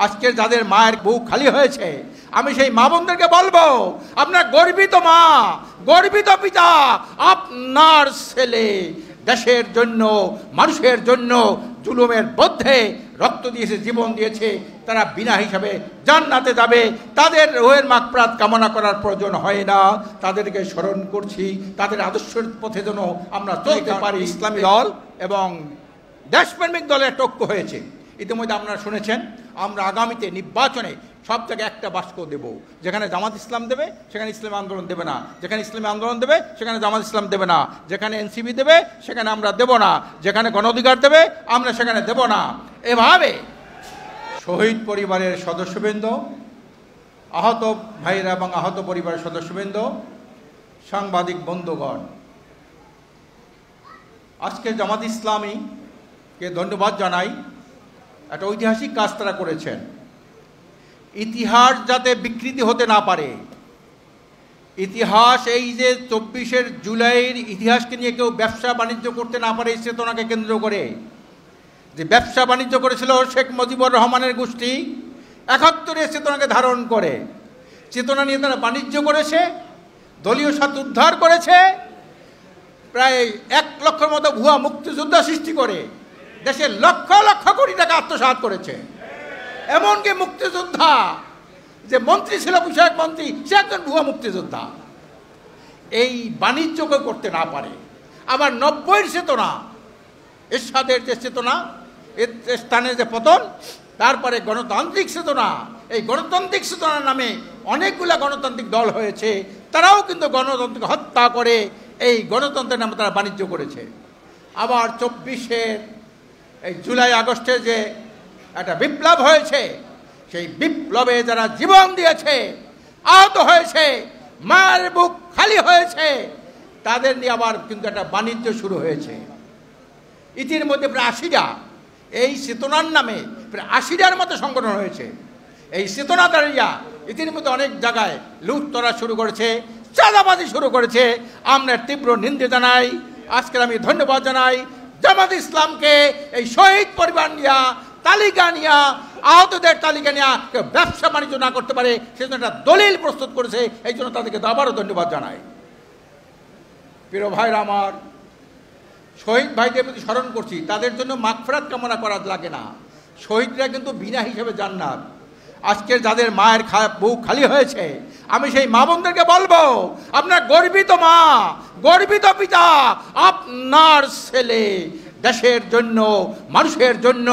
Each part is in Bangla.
আজকে যাদের মায়ের বুক খালি হয়েছে, আমি সেই মা বোনদেরকে বলবো, আপনার গর্বিত মা, গর্বিত পিতা, আপনার ছেলে দেশের জন্য, মানুষের জন্য জুলুমের বিরুদ্ধে রক্ত দিয়েছে, জীবন দিয়েছে। তারা বিনা হিসাবে জান্নাতে যাবে। তাদের রুহের মাগফিরাত কামনা করার প্রয়োজন হয় না। তাদেরকে স্মরণ করছি, তাদের আদর্শের পথে যেন আমরা চলতে পারি। ইসলামী দল এবং দেশপ্রেমিক দলের টক্ক হয়েছে। ইতিমধ্যে আপনারা শুনেছেন, আমরা আগামীতে নির্বাচনে সব জায়গায় একটা বাক্স দেব। যেখানে জামাত ইসলাম দেবে সেখানে ইসলামী আন্দোলন দেবে না, যেখানে ইসলামী আন্দোলন দেবে সেখানে জামাত ইসলাম দেবে না, যেখানে এনসিপি দেবে সেখানে আমরা দেব না, যেখানে গণ অধিকার দেবে আমরা সেখানে দেব না। এভাবে শহীদ পরিবারের সদস্যবৃন্দ, আহত ভাইরা এবং আহত পরিবারের সদস্যবৃন্দ, সাংবাদিক বন্ধুগণ, আজকে জামাত ইসলামীকে ধন্যবাদ জানাই। একটা ঐতিহাসিক কাজ তারা করেছেন। ইতিহাস যাতে বিকৃতি হতে না পারে, ইতিহাস এই যে 24 জুলাইয়ের ইতিহাসকে নিয়ে কেউ ব্যবসা বাণিজ্য করতে না পারে, এই চেতনাকে কেন্দ্র করে যে ব্যবসা বাণিজ্য করেছিল শেখ মুজিবুর রহমানের গোষ্ঠী, 71 চেতনাকে ধারণ করে চেতনা নিয়ে তারা বাণিজ্য করেছে, দলীয় স্বার্থ উদ্ধার করেছে, প্রায় 1 লক্ষের মতো ভুয়া মুক্তিযোদ্ধা সৃষ্টি করে দেশের লক্ষ লক্ষ কোটি টাকা আত্মসাৎ করেছে। এমনকি মুক্তিযোদ্ধা যে মন্ত্রী ছিল, বিষয়ক মন্ত্রী, সে একজন ভুয়া মুক্তিযোদ্ধা। এই বাণিজ্যকে করতে না পারে। আবার 90-এর চেতনা, এরশাদের যে চেতনা, এর স্থানের যে পতন, তারপরে গণতান্ত্রিক চেতনা, এই গণতান্ত্রিক চেতনার নামে অনেকগুলা গণতান্ত্রিক দল হয়েছে, তারাও কিন্তু গণতন্ত্রকে হত্যা করে এই গণতন্ত্রের নামে তারা বাণিজ্য করেছে। আবার 24-এর এই জুলাই আগস্টে যে একটা বিপ্লব হয়েছে, সেই বিপ্লবে যারা জীবন দিয়েছে, আহত হয়েছে, মায়ের বুক খালি হয়েছে, তাদের নিয়ে আবার কিন্তু একটা বাণিজ্য শুরু হয়েছে। ইতির মধ্যে প্রায় 80টা, এই চেতনার নামে প্রায় 80টার মতো সংগঠন হয়েছে। এই চেতনাধারীরা ইতির মধ্যে অনেক জায়গায় লুট করা শুরু করেছে, চাঁদাবাজি শুরু করেছে। আমরা তীব্র নিন্দা জানাই। আজকে আমি ধন্যবাদ জানাই জামাত ইসলামকে, এই শহীদ পরিবার নিয়ে তালিকা নিয়ে, আহতদের তালিকা নিয়ে কেউ ব্যবসা বাণিজ্য না করতে পারে সেজন্য একটা দলিল প্রস্তুত করেছে। এই জন্য তাদেরকে আবারও ধন্যবাদ জানাই। প্রিয় ভাইরা আমার, শহীদ ভাইদের প্রতি স্মরণ করছি, তাদের জন্য মাগফিরাত কামনা করা লাগে না। শহীদরা কিন্তু বিনা হিসেবে জান্নাত। আজকের যাদের মায়ের বুক খালি হয়েছে, আমি সেই মা বোনদেরকে বলবো, আপনার গর্বিত মা, গর্বিত পিতা, আপনার ছেলে দেশের জন্য, মানুষের জন্য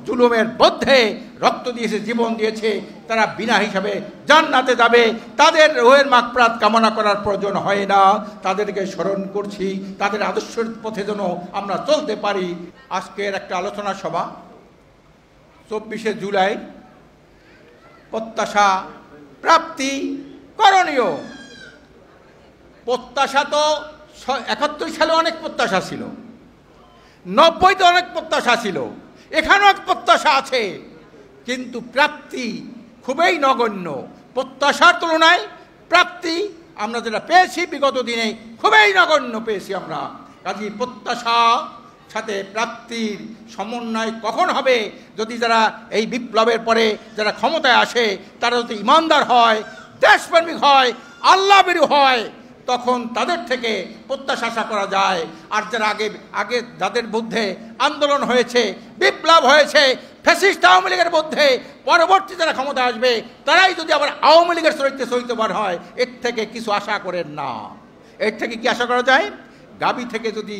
জুলুমের বিরুদ্ধে রক্ত দিয়েছে, জীবন দিয়েছে। তারা বিনা হিসাবে জান্নাতে যাবে। তাদের রুহের মাগফিরাত কামনা করার প্রয়োজন হয় না। তাদেরকে স্মরণ করছি, তাদের আদর্শের পথে যেন আমরা চলতে পারি। আজকের একটা আলোচনা সভা 24 জুলাই, প্রত্যাশা প্রাপ্তি করণীয়। প্রত্যাশা তো 71 সালে অনেক প্রত্যাশা ছিল, 90-তে অনেক প্রত্যাশা ছিল, এখানেও এক প্রত্যাশা আছে, কিন্তু প্রাপ্তি খুবই নগণ্য। প্রত্যাশার তুলনায় প্রাপ্তি আমরা যেটা পেয়েছি বিগত দিনে খুবই নগণ্য পেয়েছি আমরা। কাজেই প্রত্যাশা সাথে প্রাপ্তির সমন্বয় কখন হবে? যদি যারা এই বিপ্লবের পরে যারা ক্ষমতায় আসে তারা যদি ইমানদার হয়, দেশপ্রেমিক হয়, আল্লাহভীরু হয়, তখন তাদের থেকে প্রত্যাশা আশা করা যায়। আর যারা আগে যাদের বিরুদ্ধে আন্দোলন হয়েছে, বিপ্লব হয়েছে, ফ্যাসিস্ট আওয়ামী লীগের মধ্যে, পরবর্তী যারা ক্ষমতা আসবে তারাই যদি আবার আওয়ামী লীগের চরিত্রবান হয়, এর থেকে কিছু আশা করেন না। এর থেকে কি আশা করা যায়? গাভী থেকে যদি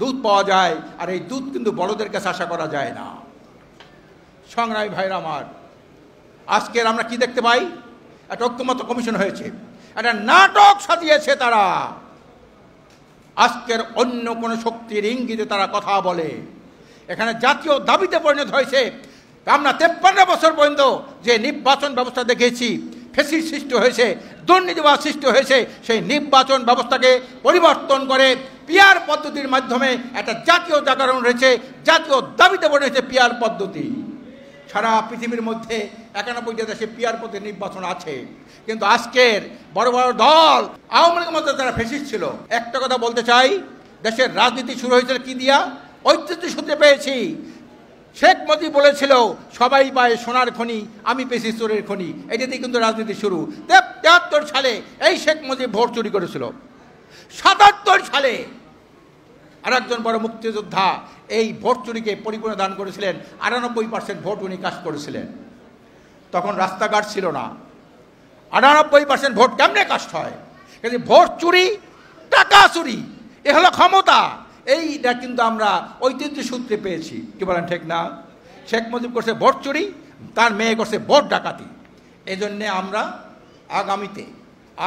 দুধ পাওয়া যায়, আর এই দুধ কিন্তু বড়দের কাছে আশা করা যায় না। সংগ্রামী ভাইরা আমার, আজকের আমরা কি দেখতে পাই? একটা ঐক্যমত্য কমিশন হয়েছে, একটা নাটক সাজিয়েছে তারা। আজকের অন্য কোনো শক্তির ইঙ্গিতে তারা কথা বলে। এখানে জাতীয় দাবিতে পরিণত হয়েছে। আমরা 53 বছর পর্যন্ত যে নির্বাচন ব্যবস্থা দেখেছি, ফ্যাসিস্ট সৃষ্টি হয়েছে, দুর্নীতিবাদ সৃষ্টি হয়েছে, সেই নির্বাচন ব্যবস্থাকে পরিবর্তন করে পিয়ার পদ্ধতির মাধ্যমে একটা জাতীয় জাগরণ রয়েছে, জাতীয় দাবিতে পরিণত হয়েছে পিয়ার পদ্ধতি। সারা পৃথিবীর মধ্যে 91টা দেশে পিয়ার পদ্ধতির নির্বাচন আছে। কিন্তু আজকের বড় বড় দল, আওয়ামী লীগের মধ্যে যারা ফ্যাসিস্ট ছিল, একটা কথা বলতে চাই, দেশের রাজনীতি শুরু হয়েছিল কি দিয়া? ঐতিহ্য সূত্রে পেয়েছি। শেখ মুজিব বলেছিল সবাই পায় সোনার খনি, আমি পেয়েছি চোরের খনি। এটা দিয়ে কিন্তু রাজনীতি শুরু। 73 সালে এই শেখ মুজিব ভোট চুরি করেছিল। 77 সালে আরেকজন বড় মুক্তিযোদ্ধা এই ভোট চুরিকে পরিপূর্ণ দান করেছিলেন। 98% ভোট উনি কাজ করেছিলেন। তখন রাস্তাঘাট ছিল না। 98% ভোট কেমনে কাস্ট হয়? কিন্তু ভোট চুরি, টাকা চুরি, এ হলো ক্ষমতা। এইটা কিন্তু আমরা ঐতিহ্য সূত্রে পেয়েছি। কি বলেন, ঠিক না? শেখ মুজিব করছে ভোট চুরি, তার মেয়ে করছে ভোট ডাকাতি। এই জন্যে আমরা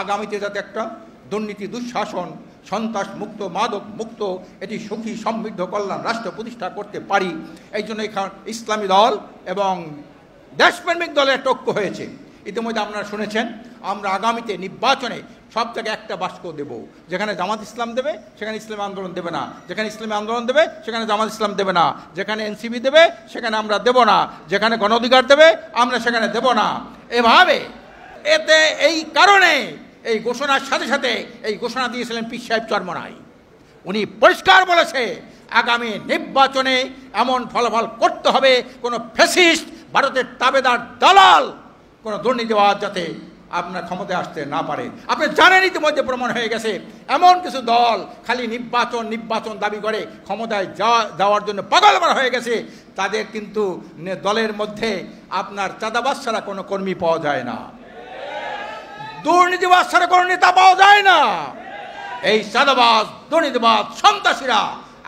আগামীতে যাতে একটা দুর্নীতি, দুঃশাসন, সন্ত্রাস মুক্ত, মাদক মুক্ত, এটি সুখী সমৃদ্ধ কল্যাণ রাষ্ট্র প্রতিষ্ঠা করতে পারি, এই জন্য এখানে ইসলামী দল এবং দেশপ্রেমিক দলের একটা ঐক্য হয়েছে। ইতিমধ্যে আপনারা শুনেছেন, আমরা আগামীতে নির্বাচনে সব জায়গায় একটা বাক্স দেব। যেখানে জামাত ইসলাম দেবে সেখানে ইসলামী আন্দোলন দেবে না, যেখানে ইসলামী আন্দোলন দেবে সেখানে জামাত ইসলাম দেবে না, যেখানে এনসিপি দেবে সেখানে আমরা দেব না, যেখানে গণ অধিকার দেবে আমরা সেখানে দেব না। এভাবে এতে এই কারণে এই ঘোষণার সাথে সাথে এই ঘোষণা দিয়েছিলেন পীর সাহেব চরমনাই। উনি পরিষ্কার বলেছে আগামী নির্বাচনে এমন ফলাফল করতে হবে কোনো ফ্যাসিস্ট, ভারতের তাবেদার দালাল, কোনো দুর্নীতিবাদ যাতে আপনার ক্ষমতায় আসতে না পারে। আপনি জানেন ইতিমধ্যে প্রমাণ হয়ে গেছে এমন কিছু দল খালি নির্বাচন দাবি করে ক্ষমতায় যাওয়ার জন্য পাগল মারা হয়ে গেছে। তাদের কিন্তু দলের মধ্যে আপনার চাঁদাবাজ ছাড়া কোনো কর্মী পাওয়া যায় না, দুর্নীতিবাজ ছাড়া কোনো নেতা পাওয়া যায় না। এই চাঁদাবাজ, দুর্নীতিবাজ, সন্ত্রাসীরা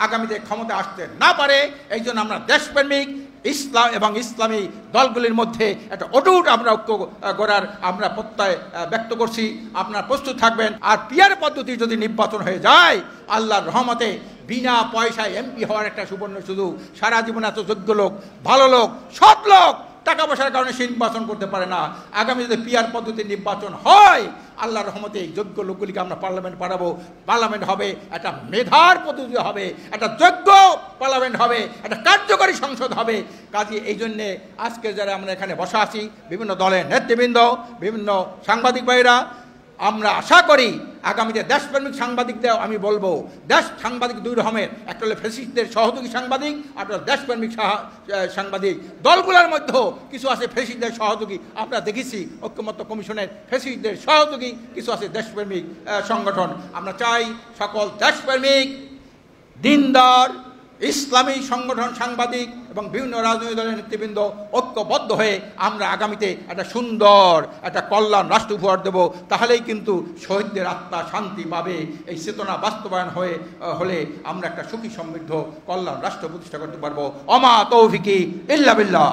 আগামীতে ক্ষমতায় আসতে না পারে। এই জন্য আমরা দেশপ্রেমিক ইসলাম এবং ইসলামী দলগুলির মধ্যে একটা অটুট আমরা ঐক্য করার আমরা প্রত্যয় ব্যক্ত করছি। আপনারা প্রস্তুত থাকবেন। আর পিয়ার পদ্ধতি যদি নির্বাচন হয়ে যায়, আল্লাহর রহমতে বিনা পয়সায় এমপি হওয়ার একটা সুবর্ণ সুযোগ। সারা জীবন এত যোগ্য লোক, ভালো লোক, সৎ লোক টাকা পয়সার কারণে সে নির্বাচন করতে পারে না। আগামী যদি পিয়ার পদ্ধতির নির্বাচন হয়, আল্লাহর রহমতে এই যোগ্য লোকগুলিকে আমরা পার্লামেন্ট পাঠাবো। পার্লামেন্ট হবে একটা মেধার পদ্ধতি হবে, একটা যোগ্য পার্লামেন্ট হবে, একটা কার্যকরী সংসদ হবে। কাজে এই জন্যে আজকে যারা আমরা এখানে বসা আছি, বিভিন্ন দলের নেতৃবৃন্দ, বিভিন্ন সাংবাদিক ভাইরা, আমরা আশা করি আগামীতে দেশপ্রেমিক সাংবাদিকদের আমি বলবো, সাংবাদিক দুই রকমের, একটা হলো ফ্যাসিস্টদের সহযোগী সাংবাদিক, আর একটা দেশপ্রেমিক সাংবাদিক। দলগুলোর মধ্যেও কিছু আছে ফ্যাসিস্টদের সহযোগী, আমরা দেখেছি ঐক্যমত্য কমিশনের ফ্যাসিস্টদের সহযোগী কিছু আছে দেশপ্রেমিক সংগঠন। আমরা চাই সকল দেশপ্রেমিক, দিনদার, ইসলামী সংগঠন, সাংবাদিক এবং বিভিন্ন রাজনৈতিক দলের নেতৃবৃন্দ ঐক্যবদ্ধ হয়ে আমরা আগামীতে একটা সুন্দর একটা কল্যাণ রাষ্ট্র উপহার দেব। তাহলেই কিন্তু শহীদদের আত্মা শান্তি পাবে। এই চেতনা বাস্তবায়ন হলে আমরা একটা সুখী সমৃদ্ধ কল্যাণ রাষ্ট্র প্রতিষ্ঠা করতে পারবো। অমা তৌফিকি ইল্লা বিল্লাহ।